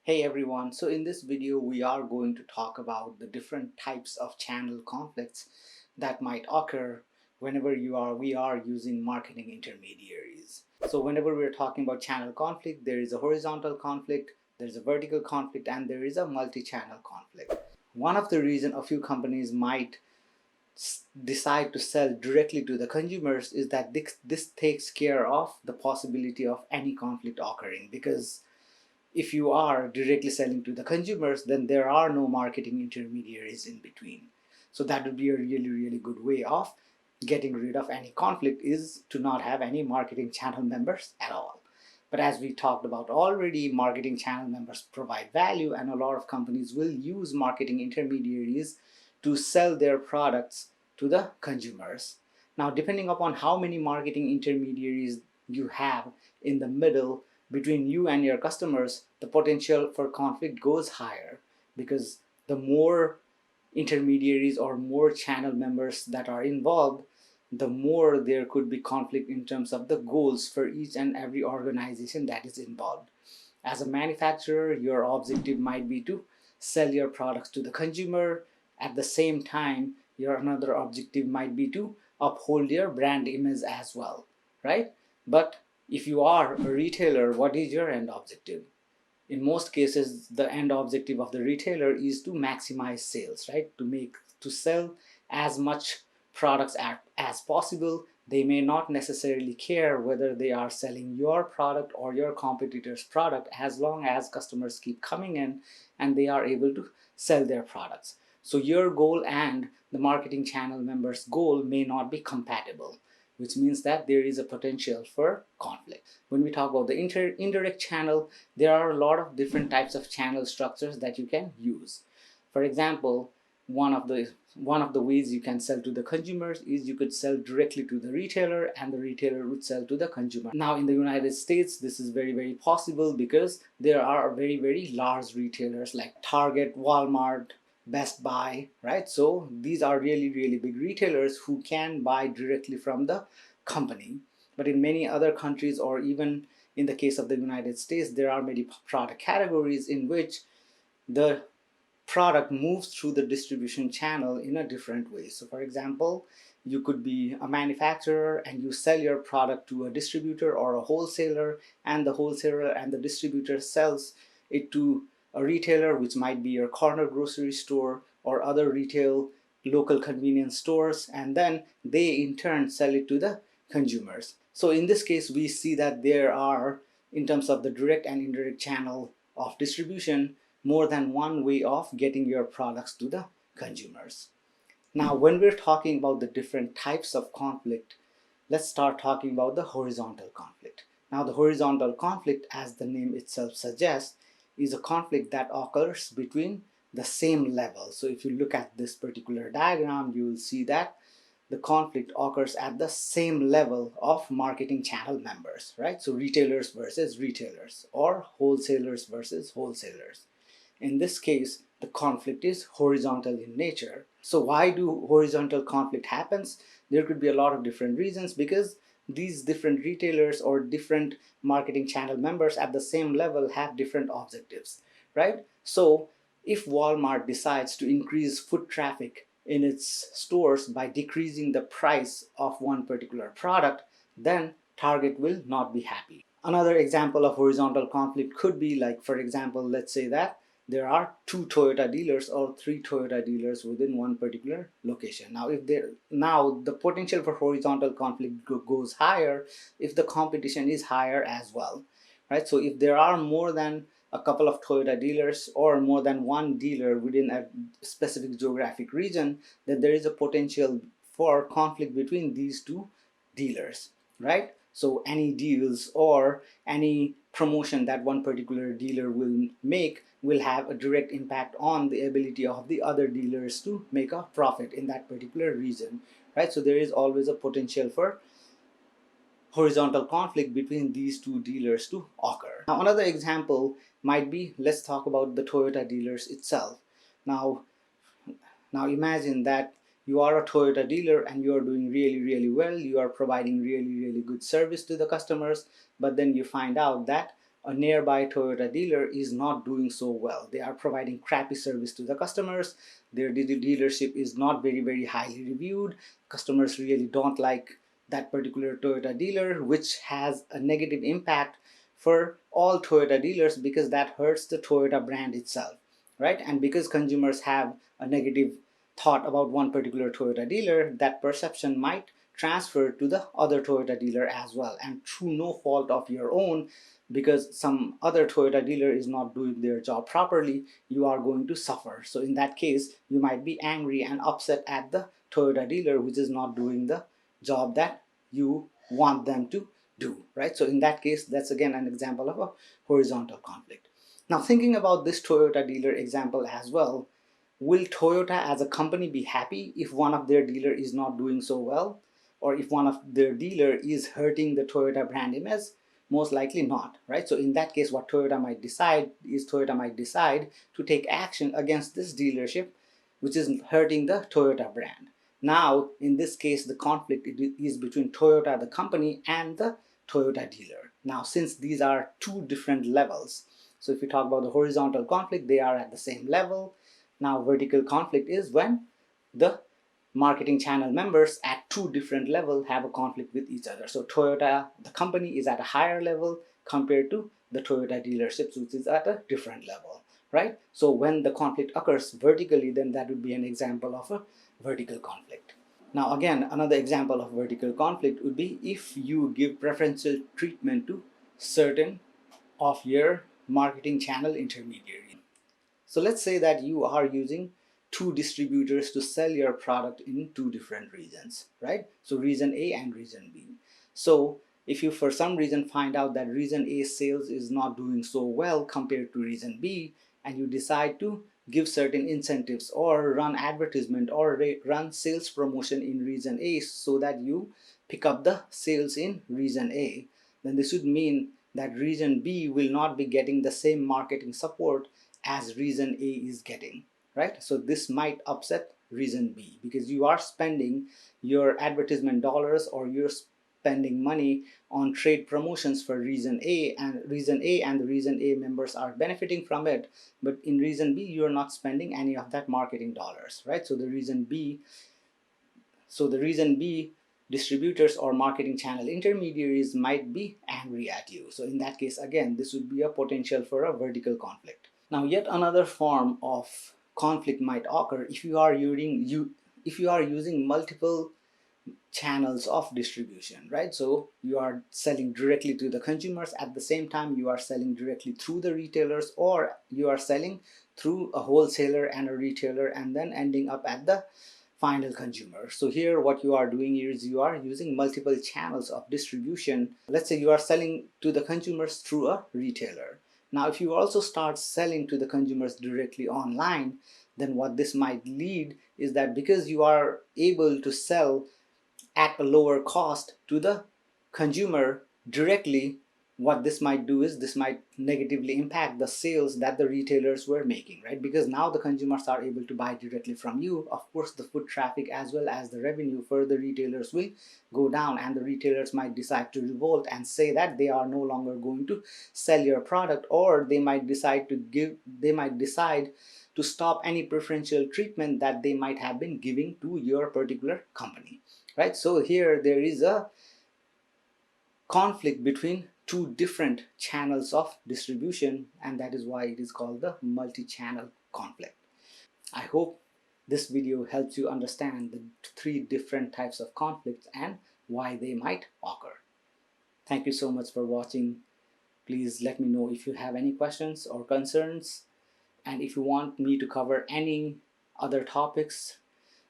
Hey everyone, so in this video we are going to talk about the different types of channel conflicts that might occur whenever we are using marketing intermediaries. So whenever we're talking about channel conflict, there is a horizontal conflict, there's a vertical conflict, and there is a multi-channel conflict. One of the reasons a few companies might decide to sell directly to the consumers is that this takes care of the possibility of any conflict occurring, because if you are directly selling to the consumers, then there are no marketing intermediaries in between. So that would be a really good way of getting rid of any conflict, is to not have any marketing channel members at all. But as we talked about already, marketing channel members provide value, and a lot of companies will use marketing intermediaries to sell their products to the consumers. Now, depending upon how many marketing intermediaries you have in the middle between you and your customers, the potential for conflict goes higher, because the more intermediaries or more channel members that are involved, the more there could be conflict in terms of the goals for each and every organization that is involved. As a manufacturer, your objective might be to sell your products to the consumer. At the same time, your another objective might be to uphold your brand image as well, right? But if you are a retailer, what is your end objective? In most cases, the end objective of the retailer is to maximize sales, right? To sell as much products as possible. They may not necessarily care whether they are selling your product or your competitor's product, as long as customers keep coming in and they are able to sell their products. So your goal and the marketing channel member's goal may not be compatible, which means that there is a potential for conflict. When we talk about the indirect channel, there are a lot of different types of channel structures that you can use. For example, one of the ways you can sell to the consumers is you could sell directly to the retailer, and the retailer would sell to the consumer. Now in the United States, this is very possible, because there are very large retailers like Target, Walmart, Best Buy, right? So these are really big retailers who can buy directly from the company. But in many other countries, or even in the case of the United States, there are many product categories in which the product moves through the distribution channel in a different way. So for example, you could be a manufacturer and you sell your product to a distributor or a wholesaler, and the wholesaler and the distributor sells it to a retailer, which might be your corner grocery store or other retail local convenience stores, and then they in turn sell it to the consumers. So in this case, we see that there are, in terms of the direct and indirect channel of distribution, more than one way of getting your products to the consumers. Now, when we're talking about the different types of conflict, let's start talking about the horizontal conflict. Now, the horizontal conflict, as the name itself suggests, is a conflict that occurs between the same level. So if you look at this particular diagram, you will see that the conflict occurs at the same level of marketing channel members, right? So retailers versus retailers, or wholesalers versus wholesalers. In this case, the conflict is horizontal in nature. So why do horizontal conflict happens? There could be a lot of different reasons, because these different retailers or different marketing channel members at the same level have different objectives, right? So if Walmart decides to increase foot traffic in its stores by decreasing the price of one particular product, then Target will not be happy. Another example of horizontal conflict could be, like, for example, let's say that there are 2 Toyota dealers or 3 Toyota dealers within one particular location. Now the potential for horizontal conflict goes higher if the competition is higher as well, right? So if there are more than a couple of Toyota dealers or more than one dealer within a specific geographic region, then there is a potential for conflict between these two dealers, right? So any deals or any promotion that one particular dealer will make will have a direct impact on the ability of the other dealers to make a profit in that particular region, right? So there is always a potential for horizontal conflict between these two dealers to occur. Now another example might be, let's talk about the Toyota dealers itself. Now imagine that you are a Toyota dealer and you are doing really well. You are providing really good service to the customers, but then you find out that a nearby Toyota dealer is not doing so well. They are providing crappy service to the customers. Their dealership is not very highly reviewed. Customers really don't like that particular Toyota dealer, which has a negative impact for all Toyota dealers because that hurts the Toyota brand itself, right? And because consumers have a negative thought about one particular Toyota dealer, that perception might transfer to the other Toyota dealer as well, and through no fault of your own, because some other Toyota dealer is not doing their job properly, you are going to suffer. So in that case, you might be angry and upset at the Toyota dealer which is not doing the job that you want them to do, right? So in that case, that's again an example of a horizontal conflict. Now, thinking about this Toyota dealer example as well, will Toyota as a company be happy if one of their dealer is not doing so well, or if one of their dealer is hurting the Toyota brand image? Most likely not, right? So in that case, what Toyota might decide to take action against this dealership which is hurting the Toyota brand. Now, in this case, the conflict is between Toyota, the company, and the Toyota dealer. Now, since these are two different levels, so if you talk about the horizontal conflict, they are at the same level. Now, vertical conflict is when the marketing channel members at two different levels have a conflict with each other. So Toyota, the company, is at a higher level compared to the Toyota dealerships, which is at a different level, right? So when the conflict occurs vertically, then that would be an example of a vertical conflict. Now again, another example of vertical conflict would be if you give preferential treatment to certain of your marketing channel intermediaries. So let's say that you are using two distributors to sell your product in two different regions, right? So region A and region B. So if you for some reason find out that region A sales is not doing so well compared to region B, and you decide to give certain incentives or run advertisement or run sales promotion in region A so that you pick up the sales in region A, then this would mean that region B will not be getting the same marketing support as region A is getting, right? So this might upset region B because you are spending your advertisement dollars or you're spending money on trade promotions for region A, and the region A members are benefiting from it, but in region B you're not spending any of that marketing dollars, right? So the region B distributors or marketing channel intermediaries might be angry at you. So in that case, again, this would be a potential for a vertical conflict. Now, yet another form of conflict might occur if you are using multiple channels of distribution, right? So you are selling directly to the consumers, at the same time you are selling directly through the retailers, or you are selling through a wholesaler and a retailer and then ending up at the final consumer. So here what you are doing is you are using multiple channels of distribution. Let's say you are selling to the consumers through a retailer. Now if you also start selling to the consumers directly online, then what this might lead is that because you are able to sell at a lower cost to the consumer directly, what this might do is this might negatively impact the sales that the retailers were making, right? Because now the consumers are able to buy directly from you. Of course, the foot traffic as well as the revenue for the retailers will go down, and the retailers might decide to revolt and say that they are no longer going to sell your product, or they might decide to stop any preferential treatment that they might have been giving to your particular company, right? So here there is a conflict between two different channels of distribution, and that is why it is called the multi-channel conflict. I hope this video helps you understand the three different types of conflicts and why they might occur. Thank you so much for watching. Please let me know if you have any questions or concerns, and if you want me to cover any other topics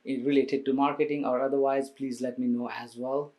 related to marketing or otherwise, please let me know as well.